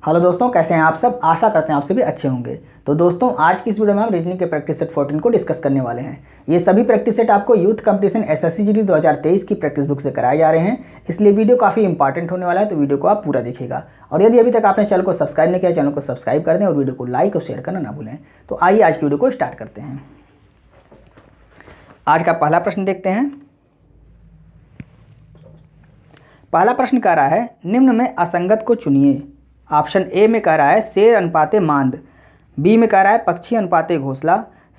Hello दोस्तों, कैसे हैं आप सब। आशा करते हैं आप सभी अच्छे होंगे। तो दोस्तों, आज की इस वीडियो में हम रीजनिंग के प्रैक्टिस सेट 14 को डिस्कस करने वाले हैं। ये सभी प्रैक्टिस सेट आपको यूथ कंपटीशन एसएससी जीडी 2023 की प्रैक्टिस बुक से कराए जा रहे हैं, इसलिए वीडियो काफ़ी इंपॉर्टेंट होने वाला है, तो वीडियो को आप पूरा देखिएगा। और यदि अभी तक आपने चैनल को सब्सक्राइब नहीं किया, चैनल को सब्सक्राइब कर दें और वीडियो को लाइक और शेयर करना ना भूलें। तो आइए आज की वीडियो को स्टार्ट करते हैं। आज का पहला प्रश्न देखते हैं। पहला प्रश्न कह रहा है, निम्न में असंगत को चुनिए। ऑप्शन ए में कह रहा है शेर अनुपाते मांद, बी में कह रहा है पक्षी अनुपाते घोंसला,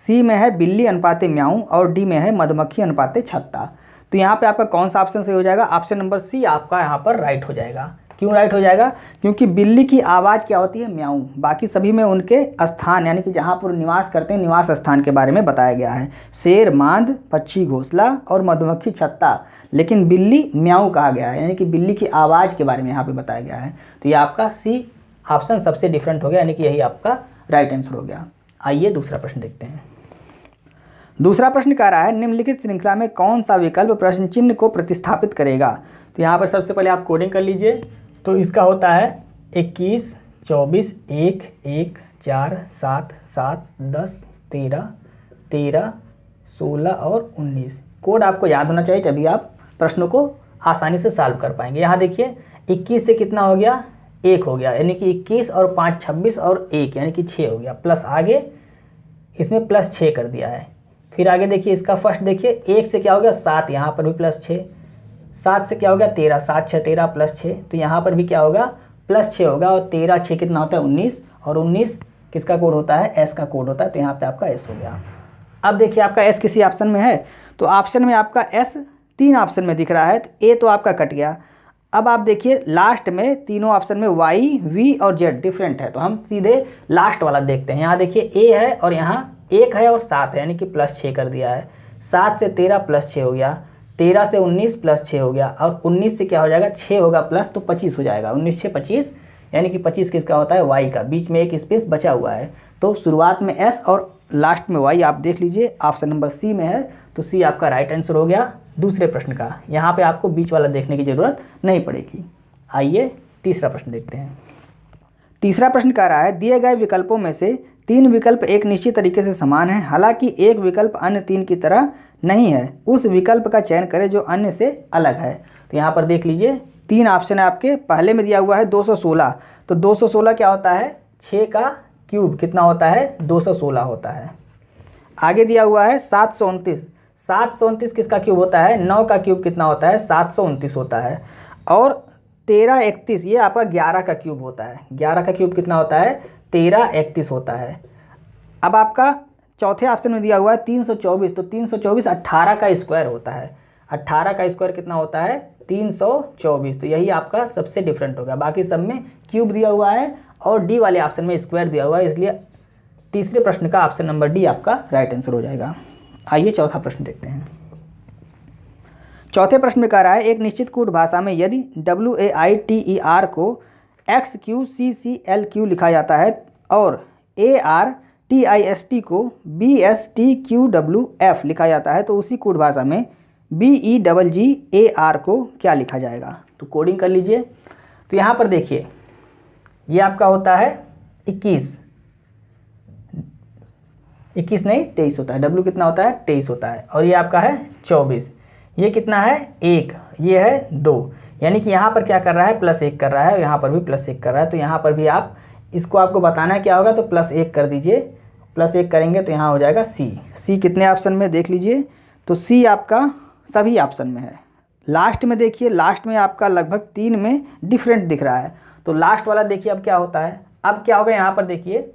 सी में है बिल्ली अनुपाते म्याऊं और डी में है मधुमक्खी अनुपाते छत्ता। तो यहाँ पे आपका कौन सा ऑप्शन सही हो जाएगा? ऑप्शन नंबर सी आपका यहाँ पर राइट हो जाएगा। क्यों राइट हो जाएगा? क्योंकि बिल्ली की आवाज़ क्या होती है? म्याऊं। बाकी सभी में उनके स्थान यानी कि जहाँ पर निवास करते हैं निवास स्थान के बारे में बताया गया है। शेर मांद, पक्षी घोंसला और मधुमक्खी छत्ता, लेकिन बिल्ली म्याऊं कहा गया है, यानी कि बिल्ली की आवाज़ के बारे में यहाँ पे बताया गया है। तो ये आपका सी ऑप्शन सबसे डिफरेंट हो गया, यानी कि यही आपका राइट आंसर हो गया। आइए दूसरा प्रश्न देखते हैं। दूसरा प्रश्न कह रहा है, निम्नलिखित श्रृंखला में कौन सा विकल्प प्रश्न चिन्ह को प्रतिस्थापित करेगा? तो यहाँ पर सबसे पहले आप कोडिंग कर लीजिए। तो इसका होता है 21, 24, 1, 1, 4, 7, 7, 10, 13, 13, 16 और 19। कोड आपको याद होना चाहिए, तभी आप प्रश्नों को आसानी से सॉल्व कर पाएंगे। यहाँ देखिए 21 से कितना हो गया? 1 हो गया, यानी कि 21 और 5 26 और 1 यानी कि 6 हो गया। प्लस आगे इसमें प्लस 6 कर दिया है। फिर आगे देखिए इसका फर्स्ट देखिए 1 से क्या हो गया? 7, यहाँ पर भी प्लस 6। 7 से क्या हो गया? 13, 7 6 13 प्लस 6, तो यहाँ पर भी क्या होगा? प्लस 6 होगा। और 13 6 कितना होता है? 19, और 19 किसका कोड होता है? एस का कोड होता है, तो यहाँ पर आपका एस हो गया। अब देखिए आपका एस किसी ऑप्शन में है, तो ऑप्शन में आपका एस 3 ऑप्शन में दिख रहा है, तो ए तो आपका कट गया। अब आप देखिए लास्ट में तीनों ऑप्शन में वाई, वी और जेड डिफरेंट है, तो हम सीधे लास्ट वाला देखते हैं। यहाँ देखिए ए है और यहाँ 1 है और 7 है, यानी कि प्लस 6 कर दिया है। 7 से 13 प्लस 6 हो गया, 13 से 19 प्लस 6 हो गया, और 19 से क्या हो जाएगा? 6 होगा प्लस, तो 25 हो जाएगा। 19 से 25 यानी कि 25 किसका होता है? वाई का। बीच में एक स्पेस बचा हुआ है, तो शुरुआत में एस और लास्ट में वाई आप देख लीजिए। ऑप्शन नंबर सी में है, तो सी आपका राइट आंसर हो गया दूसरे प्रश्न का। यहाँ पे आपको बीच वाला देखने की ज़रूरत नहीं पड़ेगी। आइए तीसरा प्रश्न देखते हैं। तीसरा प्रश्न कह रहा है, दिए गए विकल्पों में से 3 विकल्प एक निश्चित तरीके से समान हैं, हालांकि एक विकल्प अन्य 3 की तरह नहीं है। उस विकल्प का चयन करें जो अन्य से अलग है। तो यहाँ पर देख लीजिए 3 ऑप्शन है आपके। पहले में दिया हुआ है 216, तो 216 क्या होता है? 6 का क्यूब कितना होता है? 216 होता है। आगे दिया हुआ है 729, 729 किसका क्यूब होता है? 9 का क्यूब कितना होता है? 729 होता है। और 1331 ये आपका 11 का क्यूब होता है। 11 का क्यूब कितना होता है? 1331 होता है। अब आपका चौथे ऑप्शन में दिया हुआ है 324, तो 324 18 का स्क्वायर होता है। 18 का स्क्वायर कितना होता है? 324, तो यही आपका सबसे डिफरेंट होगा। बाकी सब में क्यूब दिया हुआ है और डी वाले ऑप्शन में स्क्वायर दिया हुआ है, इसलिए तीसरे प्रश्न का ऑप्शन नंबर डी आपका राइट आंसर हो जाएगा। आइए चौथा प्रश्न देखते हैं। चौथे प्रश्न में कह रहा है, एक निश्चित कूट भाषा में यदि WAITER को XQCCLQ लिखा जाता है और ARTIST को BSTQWF लिखा जाता है, तो उसी कूट भाषा में BEGGAR को क्या लिखा जाएगा? तो कोडिंग कर लीजिए। तो यहाँ पर देखिए ये आपका होता है 21 नहीं 23 होता है। W कितना होता है? 23 होता है। और ये आपका है 24, ये कितना है? 1, ये है 2, यानी कि यहाँ पर क्या कर रहा है? प्लस 1 कर रहा है, यहाँ पर भी प्लस 1 कर रहा है। तो यहाँ पर भी आप इसको आपको बताना है क्या होगा, तो प्लस 1 कर दीजिए। प्लस 1 करेंगे तो यहाँ हो जाएगा सी कितने ऑप्शन में देख लीजिए, तो सी आपका सभी ऑप्शन में है। लास्ट में देखिए, लास्ट में आपका लगभग 3 में डिफरेंट दिख रहा है, तो लास्ट वाला देखिए अब क्या होता है। अब क्या होगा यहाँ पर देखिए,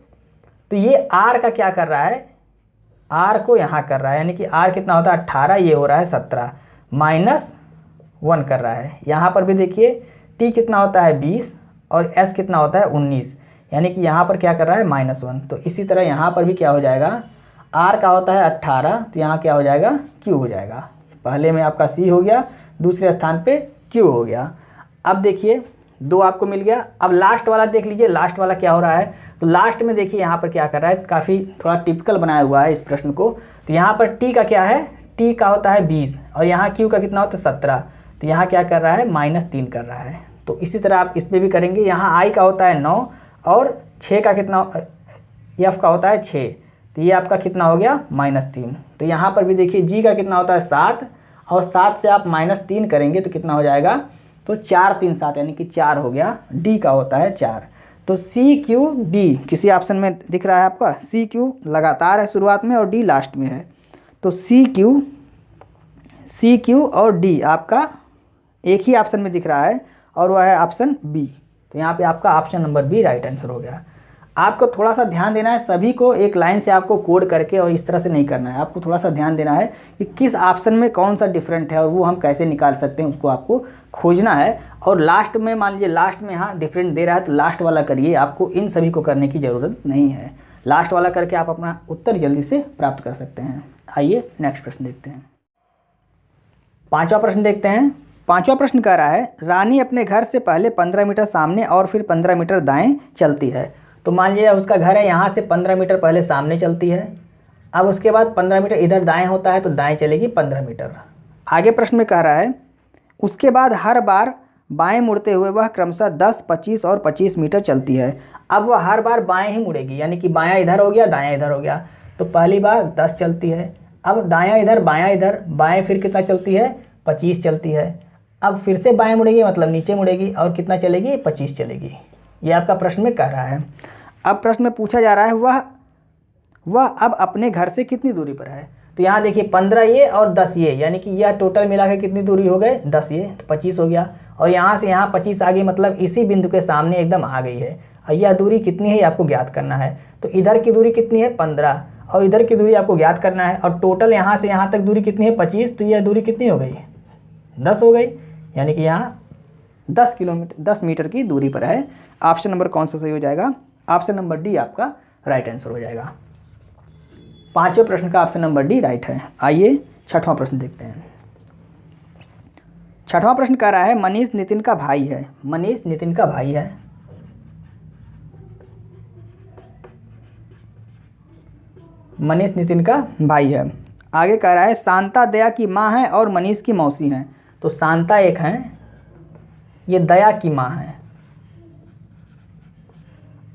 तो ये आर का क्या कर रहा है? आर को यहाँ कर रहा है, यानी कि आर कितना होता है? 18, ये हो रहा है 17, -1 कर रहा है। यहाँ पर भी देखिए टी कितना होता है? 20, और एस कितना होता है? 19, यानी कि यहाँ पर क्या कर रहा है? -1। तो इसी तरह यहाँ पर भी क्या हो जाएगा? आर का होता है 18, तो यहाँ क्या हो जाएगा? क्यू हो जाएगा। पहले में आपका सी हो गया, दूसरे स्थान पे क्यू हो गया। अब देखिए 2 आपको मिल गया। अब लास्ट वाला देख लीजिए, लास्ट वाला क्या हो रहा है? तो लास्ट में देखिए यहाँ पर क्या कर रहा है? काफ़ी थोड़ा टिपिकल बनाया हुआ है इस प्रश्न को। तो यहाँ पर टी का क्या है? टी का होता है 20, और यहाँ क्यू का कितना होता है? 17, तो यहाँ क्या कर रहा है? -3 कर रहा है। तो इसी तरह आप इस पर भी करेंगे। यहाँ i का होता है 9 और 6 का कितना, f का होता है 6, तो ये आपका कितना हो गया -3। तो यहाँ पर भी देखिए g का कितना होता है 7 और 7 से आप -3 करेंगे तो कितना हो जाएगा, तो 4 3 7 यानी कि 4 हो गया। d का होता है 4। तो सी क्यू डी किसी ऑप्शन में दिख रहा है आपका, सी क्यू लगातार है शुरुआत में और डी लास्ट में है। तो सी क्यू और डी आपका एक ही ऑप्शन में दिख रहा है और वह है ऑप्शन बी। तो यहाँ पे आपका option number B right answer हो गया। आपको थोड़ा सा ध्यान देना है, सभी को एक लाइन से आपको कोड करके और इस तरह से नहीं करना है। आपको थोड़ा सा ध्यान देना है कि किस ऑप्शन में कौन सा डिफरेंट है और वो हम कैसे निकाल सकते हैं, उसको आपको खोजना है। और लास्ट में मान लीजिए लास्ट में यहाँ डिफरेंट दे रहा है तो लास्ट वाला करिए, आपको इन सभी को करने की ज़रूरत नहीं है। लास्ट वाला करके आप अपना उत्तर जल्दी से प्राप्त कर सकते हैं। आइए नेक्स्ट प्रश्न देखते हैं। पाँचवा प्रश्न देखते हैं। पाँचवा प्रश्न कह रहा है रानी अपने घर से पहले 15 मीटर सामने और फिर 15 मीटर दाएं चलती है। तो मान लीजिए उसका घर है, यहाँ से 15 मीटर पहले सामने चलती है, अब उसके बाद 15 मीटर इधर दाएं होता है तो दाएं चलेगी 15 मीटर। आगे प्रश्न में कह रहा है उसके बाद हर बार बाएं मुड़ते हुए वह क्रमशः 10, 25 और 25 मीटर चलती है। अब वह हर बार बाएं ही मुड़ेगी, यानी कि बायां इधर हो गया दायां इधर हो गया। तो पहली बार 10 चलती है, अब दायां इधर बायां इधर, बाएं फिर कितना चलती है 25 चलती है। अब फिर से बाएं मुड़ेगी मतलब नीचे मुड़ेगी और कितना चलेगी 25 चलेगी। ये आपका प्रश्न में कह रहा है। अब प्रश्न में पूछा जा रहा है वह अब अपने घर से कितनी दूरी पर है। तो यहाँ देखिए 15 ये और 10 ये, यानी कि यह टोटल मिला के कितनी दूरी हो गए 10 ये, तो 25 हो गया। और यहाँ से यहाँ 25 आ गई, मतलब इसी बिंदु के सामने एकदम आ गई है। और यह दूरी कितनी है ये आपको ज्ञात करना है। तो इधर की दूरी कितनी है 15 और इधर की दूरी आपको ज्ञात करना है। और टोटल यहाँ से यहाँ तक दूरी कितनी है 25, तो यह दूरी कितनी हो गई 10 हो गई, यानी कि यहाँ 10 मीटर की दूरी पर है। ऑप्शन नंबर कौन सा सही हो जाएगा, ऑप्शन नंबर डी आपका राइट आंसर हो जाएगा। पांचवें प्रश्न का ऑप्शन नंबर डी राइट है। आइए छठवां प्रश्न देखते हैं। छठवां प्रश्न कह रहा है मनीष नितिन का भाई है। मनीष नितिन का भाई है। मनीष नितिन का भाई है। आगे कह रहा है शांता दया की माँ है और मनीष की मौसी हैं। तो शांता एक है, ये दया की माँ है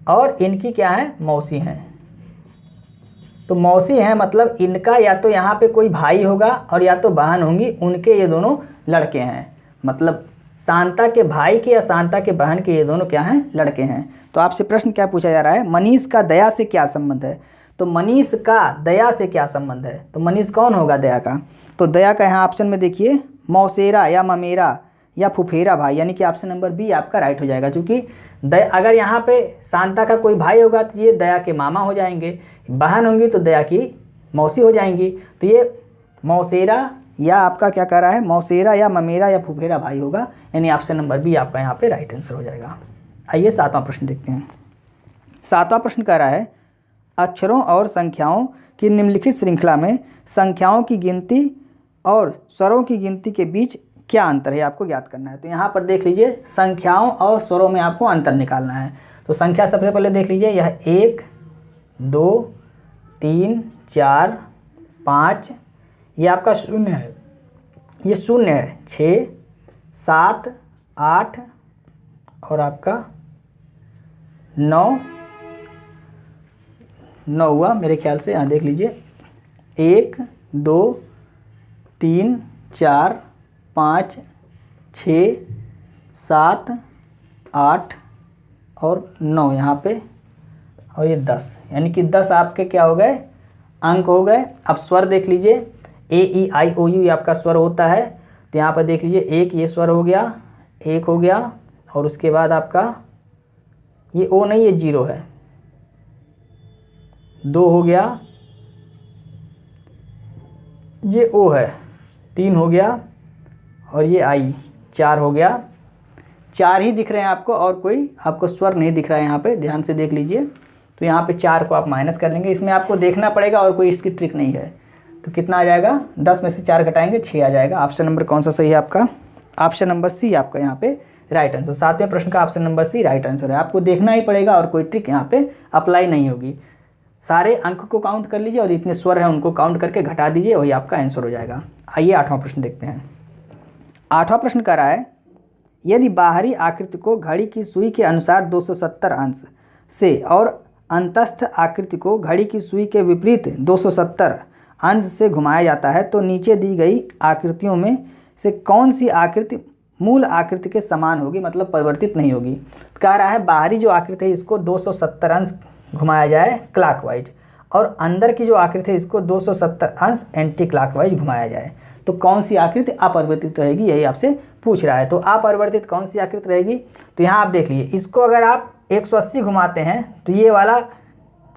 और इनकी क्या है मौसी हैं। तो मौसी हैं मतलब इनका या तो यहाँ पे कोई भाई होगा और या तो बहन होंगी, उनके ये दोनों लड़के हैं। मतलब शांता के भाई के या शांता के बहन के ये दोनों क्या हैं लड़के हैं। तो आपसे प्रश्न क्या पूछा जा रहा है, मनीष का दया से क्या संबंध है। तो मनीष का दया से क्या संबंध है, तो मनीष कौन होगा दया का। तो दया का यहाँ ऑप्शन में देखिए मौसेरा या ममेरा या फुफेरा भाई, यानी कि ऑप्शन नंबर बी आपका राइट हो जाएगा। क्योंकि अगर यहाँ पे शांता का कोई भाई होगा तो ये दया के मामा हो जाएंगे, बहन होंगी तो दया की मौसी हो जाएंगी। तो ये मौसेरा या आपका क्या कह रहा है मौसेरा या ममेरा या फुफेरा भाई होगा, यानी ऑप्शन नंबर बी आपका यहाँ पे राइट आंसर हो जाएगा। आइए सातवां प्रश्न देखते हैं। सातवां प्रश्न कह रहा है अक्षरों और संख्याओं की निम्नलिखित श्रृंखला में संख्याओं की गिनती और स्वरों की गिनती के बीच क्या अंतर है आपको ज्ञात करना है। तो यहाँ पर देख लीजिए संख्याओं और स्वरों में आपको अंतर निकालना है। तो संख्या सबसे पहले देख लीजिए, यह 1 2 3 4 5, ये आपका 0 है, ये 0 है, 6 7 8 और आपका 9 हुआ मेरे ख्याल से। यहाँ देख लीजिए 1 2 3 4 5 6 7 8 और 9 यहाँ पे, और ये 10, यानी कि 10 आपके क्या हो गए अंक हो गए। अब स्वर देख लीजिए AEIOU ये आपका स्वर होता है। तो यहाँ पर देख लीजिए एक ये स्वर हो गया, एक हो गया, और उसके बाद आपका ये O नहीं ये 0 है, 2 हो गया, ये O है 3 हो गया, और ये I 4 हो गया। 4 ही दिख रहे हैं आपको और कोई आपको स्वर नहीं दिख रहा है। यहाँ पे ध्यान से देख लीजिए। तो यहाँ पे 4 को आप माइनस कर लेंगे, इसमें आपको देखना पड़ेगा और कोई इसकी ट्रिक नहीं है। तो कितना आ जाएगा 10 में से 4 घटाएंगे 6 आ जाएगा। ऑप्शन नंबर कौन सा सही है आपका, ऑप्शन नंबर सी आपका यहाँ पे राइट आंसर। सातवें प्रश्न का option number C right answer है। आपको देखना ही पड़ेगा और कोई ट्रिक यहाँ पे अप्लाई नहीं होगी। सारे अंक को काउंट कर लीजिए और जितने स्वर हैं उनको काउंट करके घटा दीजिए, वही आपका आंसर हो जाएगा। आइए आठवां प्रश्न देखते हैं। आठवां प्रश्न कह रहा है यदि बाहरी आकृति को घड़ी की सुई के अनुसार 270 अंश से और अंतस्थ आकृति को घड़ी की सुई के विपरीत 270 अंश से घुमाया जाता है तो नीचे दी गई आकृतियों में से कौन सी आकृति मूल आकृति के समान होगी, मतलब परिवर्तित नहीं होगी। कह रहा है बाहरी जो आकृति है इसको 270 अंश घुमाया जाए क्लॉकवाइज और अंदर की जो आकृति है इसको 270 अंश एंटी क्लॉकवाइज घुमाया जाए, तो कौन सी आकृति अपरिवर्तित रहेगी, यही आपसे पूछ रहा है। तो अपरिवर्तित कौन सी आकृति रहेगी, तो यहाँ आप देख लीजिए, इसको अगर आप 180 घुमाते हैं तो ये वाला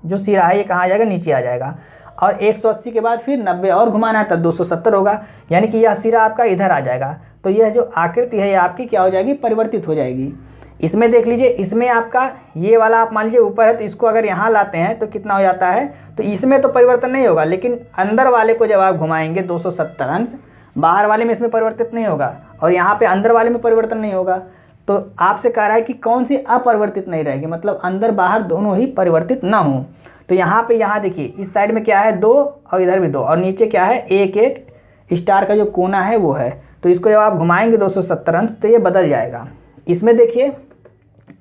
जो सिरा है ये कहाँ आ जाएगा, नीचे आ जाएगा, और 180 के बाद फिर 90 और घुमाना है तब 270 होगा, यानी कि यह सिरा आपका इधर आ जाएगा। तो यह जो आकृति है ये आपकी क्या हो जाएगी, परिवर्तित हो जाएगी। इसमें देख लीजिए, इसमें आपका ये वाला आप मान लीजिए ऊपर है तो इसको अगर यहाँ लाते हैं तो कितना हो जाता है, तो इसमें तो परिवर्तन नहीं होगा, लेकिन अंदर वाले को जब आप घुमाएंगे 270 अंश, बाहर वाले में इसमें परिवर्तित नहीं होगा और यहाँ पे अंदर वाले में परिवर्तन नहीं होगा। तो आपसे कह रहा है कि कौन सी अपरिवर्तित नहीं रहेगी, मतलब अंदर बाहर दोनों ही परिवर्तित ना हो। तो यहाँ पे यहाँ देखिए इस साइड में क्या है 2 और इधर भी 2 और नीचे क्या है 1 स्टार का जो कोना है वो है, तो इसको जब आप घुमाएंगे 270 अंश तो ये बदल जाएगा। इसमें देखिए,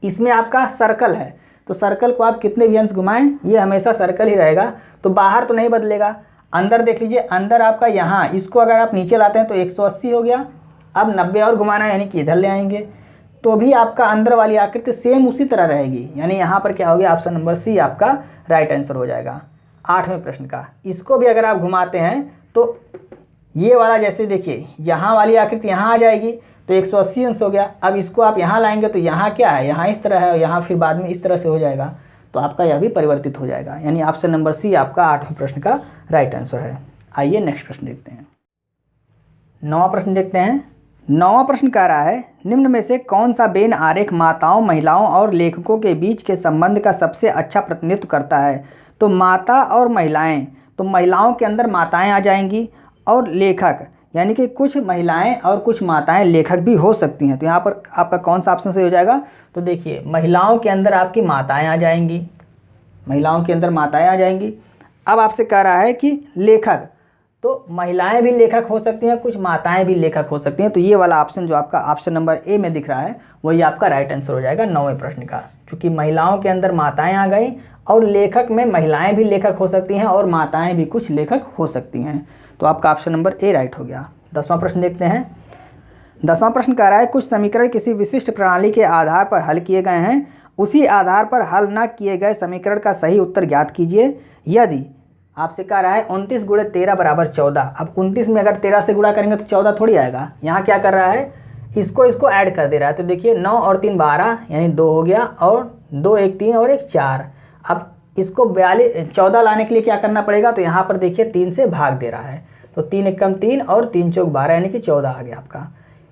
इसमें आपका सर्कल है तो सर्कल को आप कितने भी अंश घुमाएं ये हमेशा सर्कल ही रहेगा, तो बाहर तो नहीं बदलेगा। अंदर देख लीजिए, अंदर आपका यहाँ इसको अगर आप नीचे लाते हैं तो 180 हो गया, अब 90 और घुमाना है यानी कि इधर ले आएंगे तो भी आपका अंदर वाली आकृति सेम उसी तरह रहेगी, यानी यहाँ पर क्या हो गया, ऑप्शन नंबर सी आपका राइट आंसर हो जाएगा 8वें प्रश्न का। इसको भी अगर आप घुमाते हैं तो ये वाला जैसे देखिए यहाँ वाली आकृति यहाँ आ जाएगी तो 180 अंश हो गया, अब इसको आप यहाँ लाएंगे तो यहाँ क्या है, यहाँ इस तरह है और यहाँ फिर बाद में इस तरह से हो जाएगा, तो आपका यह भी परिवर्तित हो जाएगा, यानी ऑप्शन नंबर सी आपका 8वें प्रश्न का राइट आंसर है। आइए नेक्स्ट प्रश्न देखते हैं। 9वां प्रश्न देखते हैं। 9वां प्रश्न कह रहा है निम्न में से कौन सा वेन आरेख माताओं, महिलाओं और लेखकों के बीच के संबंध का सबसे अच्छा प्रतिनिधित्व करता है। तो माता और महिलाएं, तो महिलाओं के अंदर माताएं आ जाएंगी और लेखक, यानी कि कुछ महिलाएं और कुछ माताएं लेखक भी हो सकती हैं। तो यहाँ पर आपका कौन सा ऑप्शन सही हो जाएगा, तो देखिए महिलाओं के अंदर आपकी माताएं आ जाएंगी, महिलाओं के अंदर माताएं आ जाएंगी। अब आपसे कह रहा है कि लेखक, तो महिलाएं भी लेखक हो सकती हैं, कुछ माताएं भी लेखक हो सकती हैं, तो ये वाला ऑप्शन जो आपका ऑप्शन नंबर ए में दिख रहा है वही आपका राइट आंसर हो जाएगा 9वें प्रश्न का, क्योंकि महिलाओं के अंदर माताएं आ गई और लेखक में महिलाएं भी लेखक हो सकती हैं और माताएं भी कुछ लेखक हो सकती हैं, तो आपका ऑप्शन नंबर ए राइट हो गया। 10वां प्रश्न देखते हैं। 10वां प्रश्न कह रहा है कुछ समीकरण किसी विशिष्ट प्रणाली के आधार पर हल किए गए हैं, उसी आधार पर हल न किए गए समीकरण का सही उत्तर ज्ञात कीजिए। यदि आपसे कह रहा है 29 × 13 = 14, अब 29 में अगर 13 से गुणा करेंगे तो 14 थोड़ी आएगा, यहाँ क्या कर रहा है इसको ऐड कर दे रहा है, तो देखिए 9 और 3 12 यानी 2 हो गया और 2 1 3 और 1 4। अब इसको 14 लाने के लिए क्या करना पड़ेगा, तो यहाँ पर देखिए 3 से भाग दे रहा है, तो 3 × 3 और 3 × 4 = 12 यानी कि 14 आ गया आपका।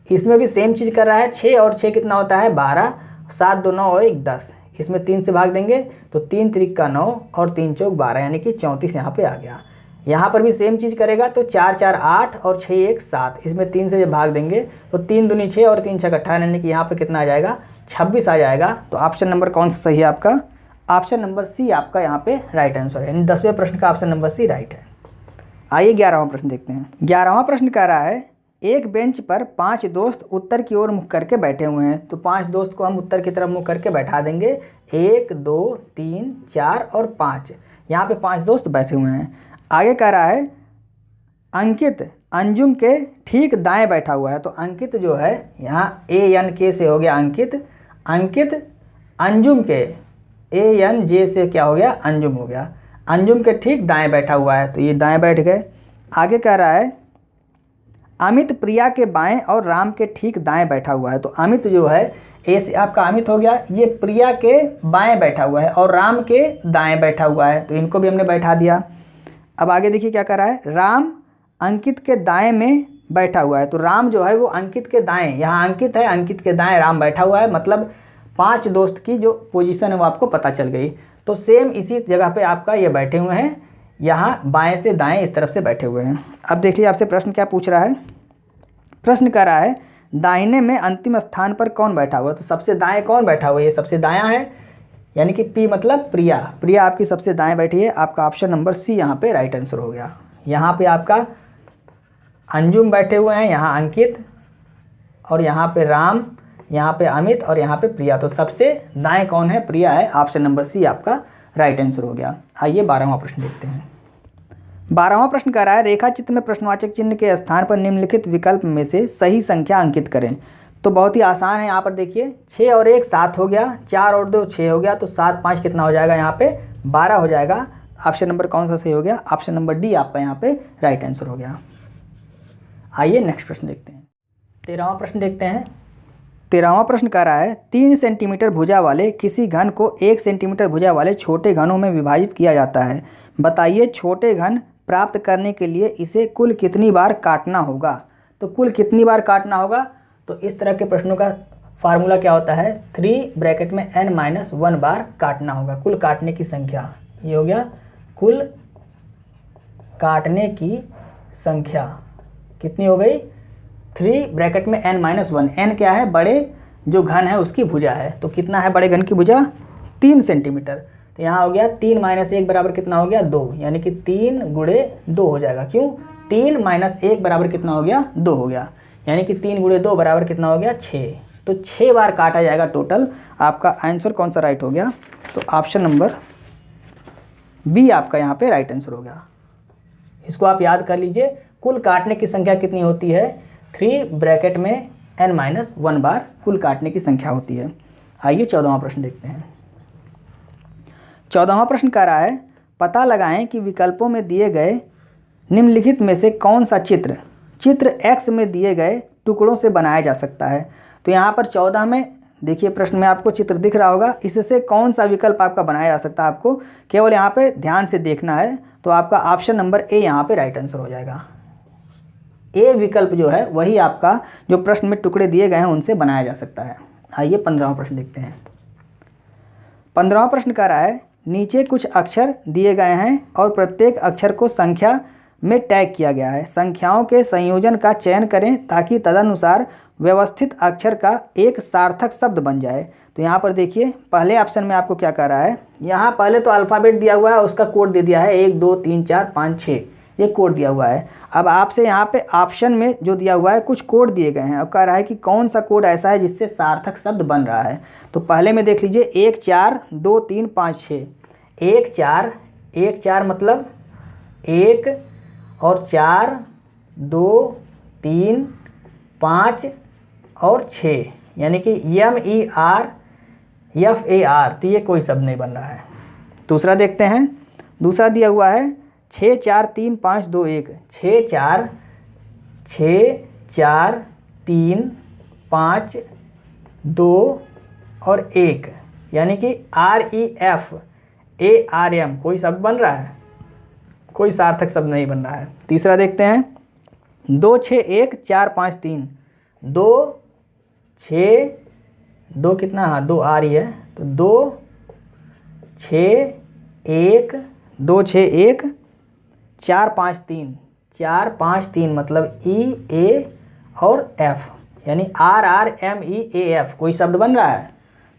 इसमें भी सेम चीज़ कर रहा है, 6 और 6 कितना होता है 12, 7 2 9 और 1 10, इसमें 3 से भाग देंगे तो 3 3 का 9 और 3 4 12 यानी कि 34 यहाँ पे आ गया। यहाँ पर भी सेम चीज़ करेगा तो 4 4 8 और 6 1 7, इसमें 3 से जब भाग देंगे तो 3 दूनी 6 और 3 6 18 यानी कि यहाँ पे कितना आ जाएगा 26 आ जाएगा। तो ऑप्शन नंबर कौन सा सही है आपका, ऑप्शन नंबर सी आपका यहाँ पे राइट आंसर है, यानी 10वें प्रश्न का ऑप्शन नंबर सी राइट है। आइए 11वां प्रश्न देखते हैं। 11वां प्रश्न कह रहा है एक बेंच पर 5 दोस्त उत्तर की ओर मुख करके बैठे हुए हैं, तो 5 दोस्त को हम उत्तर की तरफ मुख करके बैठा देंगे, 1 2 3 4 और 5, यहाँ पे 5 दोस्त बैठे हुए हैं। आगे कह रहा है अंकित अंजुम के ठीक दाएं बैठा हुआ है, तो अंकित जो है यहाँ ANK से हो गया अंकित, अंकित अंजुम के ANJ से क्या हो गया अंजुम हो गया, अंजुम के ठीक दाएं बैठा हुआ है, तो ये दाएं बैठ गए। आगे कह रहा है अमित प्रिया के बाएं और राम के ठीक दाएं बैठा हुआ है, तो अमित जो है ए से आपका अमित हो गया, ये प्रिया के बाएं बैठा हुआ है और राम के दाएं बैठा हुआ है, तो इनको भी हमने बैठा दिया। अब आगे देखिए क्या कर रहा है, राम अंकित के दाएं में बैठा हुआ है, तो राम जो है वो अंकित के दाएं, यहाँ अंकित है, अंकित के दाएं राम बैठा हुआ है, मतलब 5 दोस्त की जो पोजीशन है वो आपको पता चल गई। तो सेम इसी जगह पे आपका ये बैठे हुए हैं, यहाँ बाएं से दाएं इस तरफ से बैठे हुए हैं। अब देखिए आपसे प्रश्न क्या पूछ रहा है, प्रश्न कर रहा है दाहिने में अंतिम स्थान पर कौन बैठा हुआ है, तो सबसे दाएं कौन बैठा हुआ है, ये सबसे दायां है, यानी कि पी मतलब प्रिया, प्रिया आपकी सबसे दाएं बैठी है, आपका ऑप्शन नंबर सी यहाँ पे राइट आंसर हो गया। यहाँ पे आपका अंजुम बैठे हुए हैं, यहाँ अंकित और यहाँ पे राम, यहाँ पे अमित और यहाँ पे प्रिया। तो सबसे दाएं कौन है? प्रिया है। ऑप्शन नंबर सी आपका राइट आंसर हो गया। आइए 12वां प्रश्न देखते हैं। 12वां प्रश्न कह रहा है रेखा चित्र में प्रश्नवाचक चिन्ह के स्थान पर निम्नलिखित विकल्प में से सही संख्या अंकित करें। तो बहुत ही आसान है। यहाँ पर देखिए 6 और 1 7 हो गया, 4 और 2 6 हो गया, तो 7 5 कितना हो जाएगा? यहाँ पे 12 हो जाएगा। ऑप्शन नंबर कौन सा सही हो गया? ऑप्शन नंबर डी आपका यहाँ पे राइट आंसर हो गया। आइए नेक्स्ट प्रश्न देखते हैं। 13वां प्रश्न देखते हैं। 13वां प्रश्न कह रहा है 3 सेंटीमीटर भुजा वाले किसी घन को 1 सेंटीमीटर भुजा वाले छोटे घनों में विभाजित किया जाता है। बताइए छोटे घन प्राप्त करने के लिए इसे कुल कितनी बार काटना होगा? तो कुल कितनी बार काटना होगा? तो इस तरह के प्रश्नों का फार्मूला क्या होता है? 3 ब्रैकेट में n-1 बार काटना होगा। कुल काटने की संख्या, ये हो गया कुल काटने की संख्या कितनी हो गई? 3 ब्रैकेट में n-1। n क्या है? बड़े जो घन है उसकी भुजा है। तो कितना है बड़े घन की भुजा? 3 सेंटीमीटर। तो यहाँ हो गया 3 - 1 बराबर कितना हो गया? 2, यानी कि 3 × 2 हो जाएगा। क्यों? 3 - 1 बराबर कितना हो गया? 2 हो गया, यानी कि 3 × 2 बराबर कितना हो गया? 6। तो 6 बार काटा जाएगा टोटल। आपका आंसर कौन सा राइट हो गया? तो ऑप्शन नंबर बी आपका यहाँ पे राइट आंसर हो गया। इसको आप याद कर लीजिए। कुल काटने की संख्या कितनी होती है? 3 ब्रैकेट में n-1 बार कुल काटने की संख्या होती है। आइए 14वां प्रश्न देखते हैं। 14वां प्रश्न कह रहा है पता लगाएं कि विकल्पों में दिए गए निम्नलिखित में से कौन सा चित्र x में दिए गए टुकड़ों से बनाया जा सकता है। तो यहाँ पर 14 में देखिए प्रश्न में आपको चित्र दिख रहा होगा, इससे कौन सा विकल्प आपका बनाया जा सकता है, आपको केवल यहाँ पे ध्यान से देखना है। तो आपका ऑप्शन नंबर ए यहाँ पे राइट आंसर हो जाएगा। ए विकल्प जो है वही आपका जो प्रश्न में टुकड़े दिए गए हैं उनसे बनाया जा सकता है। आइए 15वां प्रश्न देखते हैं। 15वां प्रश्न कह रहा है नीचे कुछ अक्षर दिए गए हैं और प्रत्येक अक्षर को संख्या में टैग किया गया है। संख्याओं के संयोजन का चयन करें ताकि तदनुसार व्यवस्थित अक्षर का एक सार्थक शब्द बन जाए। तो यहाँ पर देखिए पहले ऑप्शन में आपको क्या कह रहा है? यहाँ पहले तो अल्फ़ाबेट दिया हुआ है, उसका कोड दे दिया है 1 2 3 4 5 6, ये कोड दिया हुआ है। अब आपसे यहाँ पे ऑप्शन में जो दिया हुआ है कुछ कोड दिए गए हैं। अब कह रहा है कि कौन सा कोड ऐसा है जिससे सार्थक शब्द बन रहा है। तो पहले में देख लीजिए 1 4 2 3 5 6। 1 4 मतलब 1 और 4 2 3 5 और 6, यानी कि MERFAR। तो ये कोई शब्द नहीं बन रहा है। दूसरा देखते हैं। दूसरा दिया हुआ है 6 4 3 5 2 1। 6 4 3 5 2 और 1, यानी कि REFARM। कोई शब्द बन रहा है? कोई सार्थक शब्द नहीं बन रहा है। तीसरा देखते हैं 2 6 1 4 5 3। 2 6 2 कितना? हाँ 2 आ रही है। तो 2 6 1 2 6 1 4 5 3। 4 5 3 मतलब EA और F, यानी RRMEAF। कोई शब्द बन रहा है?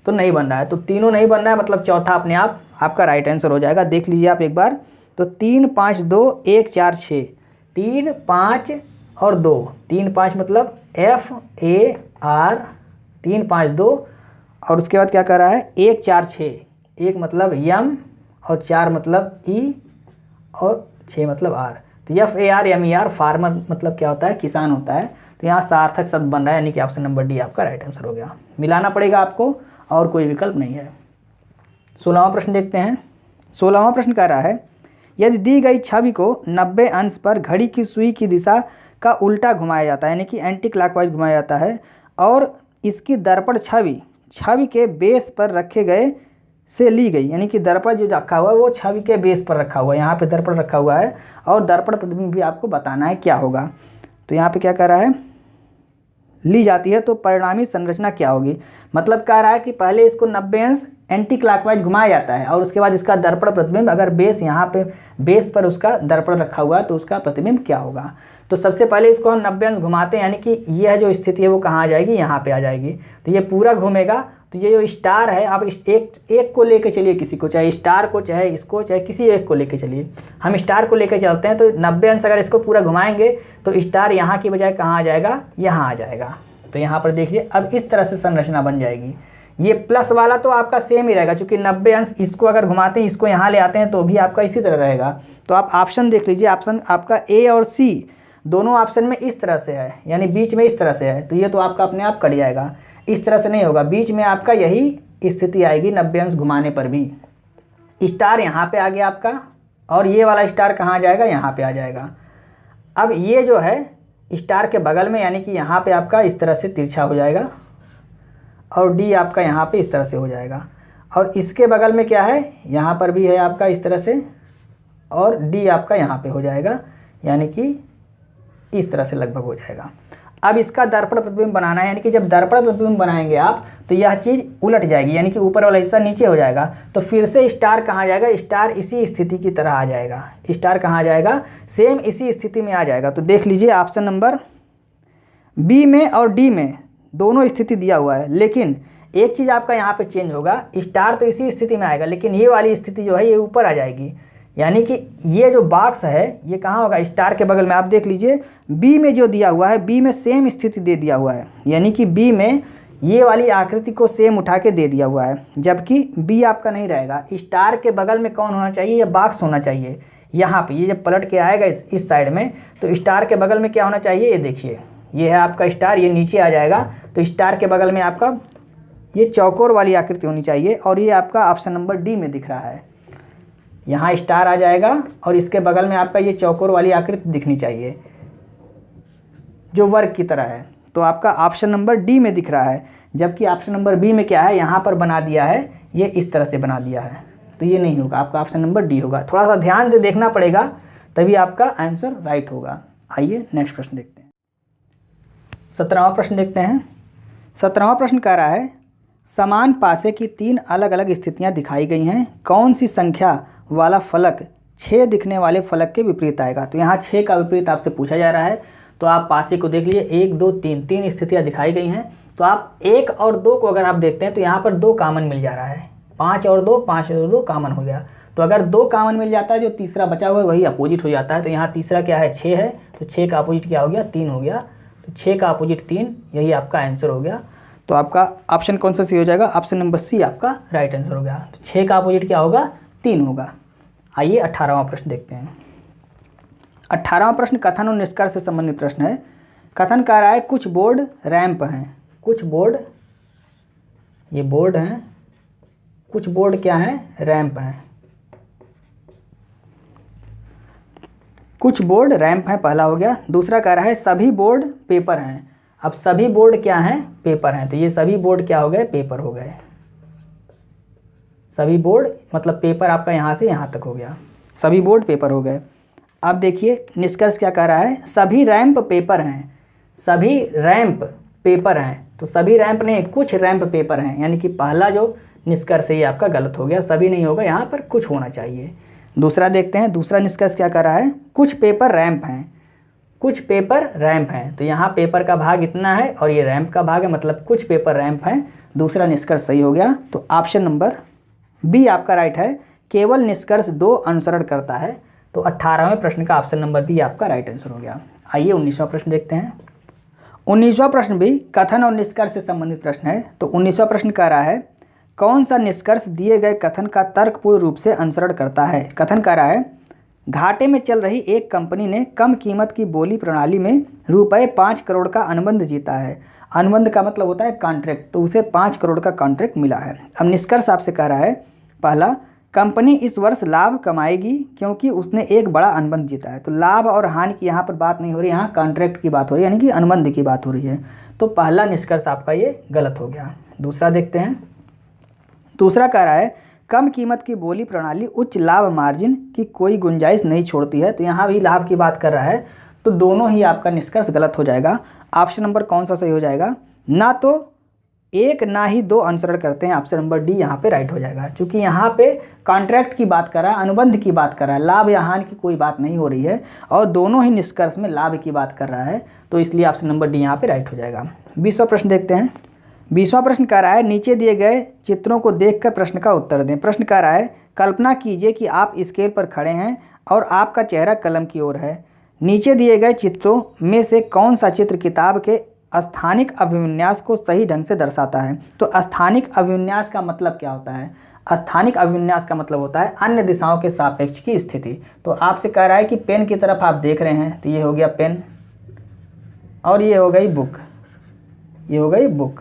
तो नहीं बन रहा है। तो तीनों नहीं बन रहा है, मतलब चौथा अपने आप आपका राइट आंसर हो जाएगा। देख लीजिए आप एक बार। तो 3 5 2 1 4 6। 3 5 और 2। 3 5 मतलब FAR 3 5 2। और उसके बाद क्या कर रहा है? 1 4 6। 1 मतलब M और 4 मतलब E और 6 मतलब R। तो FARMER फार्मर मतलब क्या होता है? किसान होता है। तो यहाँ सार्थक शब्द बन रहा है, यानी कि ऑप्शन नंबर डी आपका राइट आंसर हो गया। मिलाना पड़ेगा आपको और कोई विकल्प नहीं है। 16वां प्रश्न देखते हैं। 16वां प्रश्न कह रहा है यदि दी गई छवि को 90 अंश पर घड़ी की सुई की दिशा का उल्टा घुमाया जाता है, यानी कि एंटी क्लॉकवाइज घुमाया जाता है, और इसकी दर्पण छवि के बेस पर रखे गए से ली गई, यानी कि दर्पण जो रखा हुआ है वो छवि के बेस पर रखा हुआ है। यहाँ पे दर्पण रखा हुआ है और दर्पण प्रतिबिंब भी आपको बताना है क्या होगा। तो यहाँ पे क्या कह रहा है? ली जाती है तो परिणामी संरचना क्या होगी। मतलब कह रहा है कि पहले इसको 90 अंश एंटी क्लॉकवाइज घुमाया जाता है और उसके बाद इसका दर्पण प्रतिबिंब, अगर बेस यहाँ पे बेस पर उसका दर्पण रखा हुआ है तो उसका प्रतिबिंब क्या होगा। तो सबसे पहले इसको हम 90 अंश घुमाते हैं, यानी कि यह जो स्थिति है वो कहाँ आ जाएगी? यहाँ पे आ जाएगी। तो ये पूरा घूमेगा। तो ये जो स्टार है, आप एक को लेके चलिए, किसी को, चाहे स्टार को, चाहे इसको, चाहे किसी एक को लेके चलिए। हम स्टार को लेके चलते हैं। तो 90 अंश अगर इसको पूरा घुमाएंगे तो स्टार यहाँ की बजाय कहाँ आ जाएगा? यहाँ आ जाएगा। तो यहाँ पर देखिए अब इस तरह से संरचना बन जाएगी। ये प्लस वाला तो आपका सेम ही रहेगा, क्योंकि 90 अंश इसको अगर घुमाते हैं इसको यहाँ ले आते हैं तो भी आपका इसी तरह रहेगा। तो आप ऑप्शन देख लीजिए, ऑप्शन आपका ए और सी दोनों ऑप्शन में इस तरह से है, यानी बीच में इस तरह से है, तो ये तो आपका अपने आप कट जाएगा। इस तरह से नहीं होगा, बीच में आपका यही स्थिति आएगी 90 अंश घुमाने पर भी। स्टार यहाँ पे आ गया आपका, और ये वाला स्टार कहाँ जाएगा, यहाँ पे आ जाएगा। अब ये जो है स्टार के बगल में, यानी कि यहाँ पे आपका इस तरह से तिरछा हो जाएगा, और डी आपका यहाँ पे इस तरह से हो जाएगा। और इसके बगल में क्या है, यहाँ पर भी है आपका इस तरह से, और डी आपका यहाँ पे हो जाएगा, यानी कि इस तरह से लगभग हो जाएगा। अब इसका दर्पण प्रतिबिंब बनाना है, यानी कि जब दर्पण प्रतिबिंब बनाएंगे आप तो यह चीज़ उलट जाएगी, यानी कि ऊपर वाला हिस्सा नीचे हो जाएगा। तो फिर से स्टार कहाँ जाएगा, स्टार इसी स्थिति की तरह आ जाएगा। स्टार कहाँ जाएगा, सेम इसी स्थिति में आ जाएगा। तो देख लीजिए ऑप्शन नंबर बी में और डी में दोनों स्थिति दिया हुआ है, लेकिन एक चीज़ आपका यहाँ पे चेंज होगा, स्टार तो इसी स्थिति में आएगा, लेकिन ये वाली स्थिति जो है ये ऊपर आ जाएगी। यानी कि ये जो बॉक्स है ये कहाँ होगा, स्टार के बगल में। आप देख लीजिए बी में जो दिया हुआ है, बी में सेम स्थिति दे दिया हुआ है, यानी कि बी में ये वाली आकृति को सेम उठा के दे दिया हुआ है, जबकि बी आपका नहीं रहेगा। स्टार के बगल में कौन होना चाहिए, ये बॉक्स होना चाहिए। यहाँ पे ये जब पलट के आएगा इस साइड में, तो स्टार के बगल में क्या होना चाहिए, ये देखिए ये है आपका स्टार, ये नीचे आ जाएगा। तो स्टार के बगल में आपका ये चौकोर वाली आकृति होनी चाहिए, और ये आपका ऑप्शन नंबर डी में दिख रहा है। यहाँ स्टार आ जाएगा और इसके बगल में आपका ये चौकोर वाली आकृति दिखनी चाहिए जो वर्ग की तरह है। तो आपका ऑप्शन नंबर डी में दिख रहा है, जबकि ऑप्शन नंबर बी में क्या है, यहाँ पर बना दिया है, ये इस तरह से बना दिया है। तो ये नहीं होगा, आपका ऑप्शन नंबर डी होगा। थोड़ा सा ध्यान से देखना पड़ेगा, तभी आपका आंसर राइट होगा। आइए नेक्स्ट प्रश्न देखते हैं। 17वां प्रश्न देखते हैं। 17वां प्रश्न कह रहा है समान पासे की 3 अलग अलग स्थितियां दिखाई गई हैं, कौन सी संख्या वाला फलक 6 दिखने वाले फलक के विपरीत आएगा। तो यहाँ 6 का विपरीत आपसे पूछा जा रहा है। तो आप पासे को देख लीजिए, 1 2 3 3 स्थितियाँ दिखाई गई हैं। तो आप 1 और 2 को अगर आप देखते हैं तो यहाँ पर 2 कामन मिल जा रहा है, 5 और 2 5 और 2 कामन हो गया। तो अगर 2 कामन मिल जाता है, जो तीसरा बचा हुआ है वही अपोजिट हो जाता है। तो यहाँ तीसरा क्या है, 6 है, तो 6 का अपोजिट क्या हो गया, 3 हो गया। तो 6 का अपोजिट 3, यही आपका आंसर हो गया। तो आपका ऑप्शन कौन सा सी हो जाएगा, ऑप्शन नंबर सी आपका राइट आंसर हो गया। तो 6 का अपोजिट क्या होगा, 3 होगा। आइए 18वां प्रश्न देखते हैं। 18वां प्रश्न कथन और निष्कर्ष से संबंधित प्रश्न है। कथन कह रहा है कुछ बोर्ड रैंप हैं, कुछ बोर्ड, ये बोर्ड हैं, कुछ बोर्ड क्या हैं, रैंप हैं। कुछ बोर्ड रैंप हैं, पहला हो गया। दूसरा कह रहा है सभी बोर्ड पेपर हैं। अब सभी बोर्ड क्या हैं, पेपर हैं। तो ये सभी बोर्ड क्या हो गए, पेपर हो गए। सभी बोर्ड मतलब पेपर आपका यहाँ से यहाँ तक हो गया, सभी बोर्ड पेपर हो गए। अब देखिए निष्कर्ष क्या कह रहा है, सभी रैंप पेपर हैं, सभी रैंप पेपर हैं। तो सभी रैंप नहीं, कुछ रैंप पेपर हैं, यानी कि पहला जो निष्कर्ष है ये आपका गलत हो गया, सभी नहीं होगा, यहाँ पर कुछ होना चाहिए। दूसरा देखते हैं, दूसरा निष्कर्ष क्या कह रहा है, कुछ पेपर रैंप हैं, कुछ पेपर रैंप हैं। तो यहाँ पेपर का भाग इतना है और ये रैंप का भाग है, मतलब कुछ पेपर रैंप हैं। दूसरा निष्कर्ष सही हो गया। तो ऑप्शन नंबर बी आपका राइट है, केवल निष्कर्ष 2 अनुसरण करता है। तो 18वें प्रश्न का ऑप्शन नंबर बी आपका राइट आंसर हो गया। आइए 19वां प्रश्न देखते हैं। 19वां प्रश्न भी कथन और निष्कर्ष से संबंधित प्रश्न है। तो 19वां प्रश्न कह रहा है कौन सा निष्कर्ष दिए गए कथन का तर्कपूर्ण रूप से अनुसरण करता है। कथन कह रहा है घाटे में चल रही एक कंपनी ने कम कीमत की बोली प्रणाली में रुपये 5 करोड़ का अनुबंध जीता है। अनुबंध का मतलब होता है कॉन्ट्रैक्ट, तो उसे 5 करोड़ का कॉन्ट्रैक्ट मिला है। अब निष्कर्ष आपसे कह रहा है, पहला, कंपनी इस वर्ष लाभ कमाएगी क्योंकि उसने एक बड़ा अनुबंध जीता है। तो लाभ और हानि की यहाँ पर बात नहीं हो रही, यहाँ कॉन्ट्रैक्ट की बात हो रही है, यानी कि अनुबंध की बात हो रही है। तो पहला निष्कर्ष आपका ये गलत हो गया। दूसरा देखते हैं। दूसरा कह रहा है कम कीमत की बोली प्रणाली उच्च लाभ मार्जिन की कोई गुंजाइश नहीं छोड़ती है। तो यहाँ भी लाभ की बात कर रहा है, तो दोनों ही आपका निष्कर्ष गलत हो जाएगा। ऑप्शन नंबर कौन सा सही हो जाएगा, ना तो 1 ना ही 2 अनुसरण करते हैं। ऑप्शन नंबर डी यहाँ पे राइट हो जाएगा, क्योंकि यहाँ पे कॉन्ट्रैक्ट की बात कर रहा है, अनुबंध की बात कर रहा है, लाभ या हानि की कोई बात नहीं हो रही है, और दोनों ही निष्कर्ष में लाभ की बात कर रहा है। तो इसलिए ऑप्शन नंबर डी यहाँ पे राइट हो जाएगा। 20वां प्रश्न देखते हैं। 20वां प्रश्न कह रहा है नीचे दिए गए चित्रों को देखकर प्रश्न का उत्तर दें। प्रश्न कह रहा है कल्पना कीजिए कि आप स्केल पर खड़े हैं और आपका चेहरा कलम की ओर है। नीचे दिए गए चित्रों में से कौन सा चित्र किताब के स्थानिक अभिविन्यास को सही ढंग से दर्शाता है। तो स्थानिक अभिविन्यास का मतलब क्या होता है? स्थानिक अभिविन्यास का मतलब होता है अन्य दिशाओं के सापेक्ष की स्थिति। तो आपसे कह रहा है कि पेन की तरफ आप देख रहे हैं, तो ये हो गया पेन और ये हो गई बुक, ये हो गई बुक।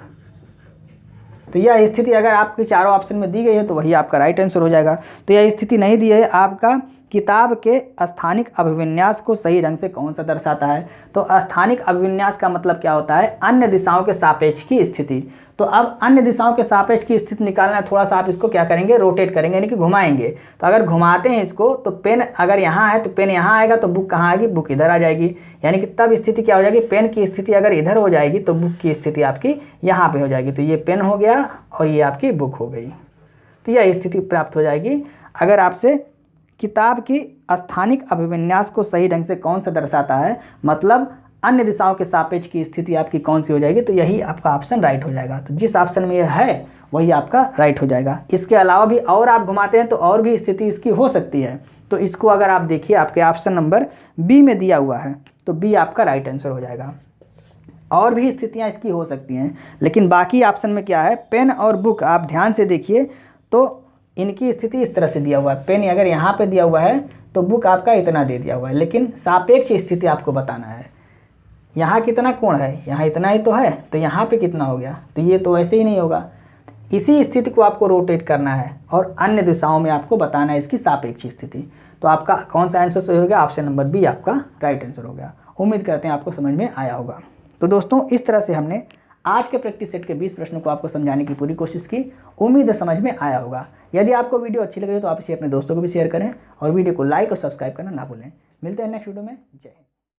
तो यह स्थिति अगर आपकी चारों ऑप्शन में दी गई है तो वही आपका राइट आंसर हो जाएगा। तो यह स्थिति नहीं दी है आपका किताब के स्थानिक अभिविन्यास को सही ढंग से कौन सा दर्शाता है? तो स्थानिक अभिविन्यास का मतलब क्या होता है? अन्य दिशाओं के सापेक्ष की स्थिति। तो अब अन्य दिशाओं के सापेक्ष की स्थिति निकालना है, थोड़ा सा आप इसको क्या करेंगे, रोटेट करेंगे, यानी कि घुमाएंगे। तो अगर घुमाते हैं इसको तो पेन अगर यहाँ है तो पेन यहाँ आएगा, तो बुक कहाँ आएगी, बुक इधर आ जाएगी। यानी कि तब स्थिति क्या हो जाएगी, पेन की स्थिति अगर इधर हो जाएगी तो बुक की स्थिति आपकी यहाँ पे हो जाएगी। तो ये पेन हो गया और ये आपकी बुक हो गई। तो यह स्थिति प्राप्त हो जाएगी अगर आपसे किताब की स्थानिक अभिविन्यास को सही ढंग से कौन सा दर्शाता है, मतलब अन्य दिशाओं के सापेक्ष की स्थिति आपकी कौन सी हो जाएगी, तो यही आपका ऑप्शन राइट हो जाएगा। तो जिस ऑप्शन में यह है वही आपका राइट हो जाएगा। इसके अलावा भी और आप घुमाते हैं तो और भी स्थिति इसकी हो सकती है। तो इसको अगर आप देखिए आपके ऑप्शन नंबर बी में दिया हुआ है, तो बी आपका राइट आंसर हो जाएगा। और भी स्थितियाँ इसकी हो सकती हैं, लेकिन बाकी ऑप्शन में क्या है, पेन और बुक आप ध्यान से देखिए तो इनकी स्थिति इस तरह से दिया हुआ है। पेन अगर यहाँ पे दिया हुआ है तो बुक आपका इतना दे दिया हुआ है, लेकिन सापेक्ष स्थिति आपको बताना है। यहाँ कितना कोण है, यहाँ इतना ही तो है, तो यहाँ पे कितना हो गया, तो ये तो ऐसे ही नहीं होगा। इसी स्थिति को आपको रोटेट करना है और अन्य दिशाओं में आपको बताना है इसकी सापेक्ष स्थिति। तो आपका कौन सा आंसर सही हो गया, ऑप्शन नंबर बी आपका राइट आंसर हो गया। उम्मीद करते हैं आपको समझ में आया होगा। तो दोस्तों इस तरह से हमने आज के प्रैक्टिस सेट के 20 प्रश्नों को आपको समझाने की पूरी कोशिश की। उम्मीद है समझ में आया होगा। यदि आपको वीडियो अच्छी लग रही है तो आप इसे अपने दोस्तों को भी शेयर करें और वीडियो को लाइक और सब्सक्राइब करना ना भूलें। मिलते हैं नेक्स्ट वीडियो में। जय हिंद।